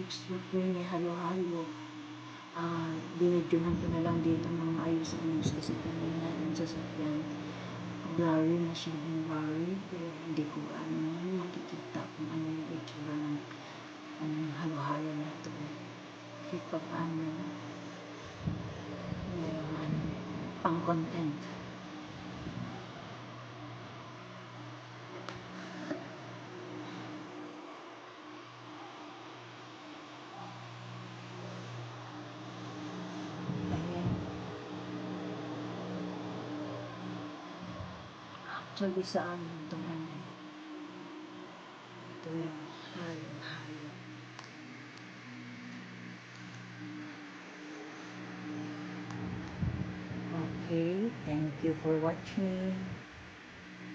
Fruit ninyo halo-halo. Binidyohan ko na lang dito mga ayos-ayos kasi kanina yung sasakyan blurry, masyadong blurry, kaya hindi ko makikita kung ano yung itsura ng halo-halo na ito. Kahit pa paano pang content. Actually sa amin ito yung halo-halo. Okay, thank you for watching.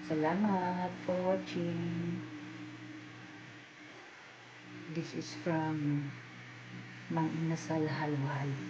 Salamat for watching. This is from Mang Inasal Halo-Halo.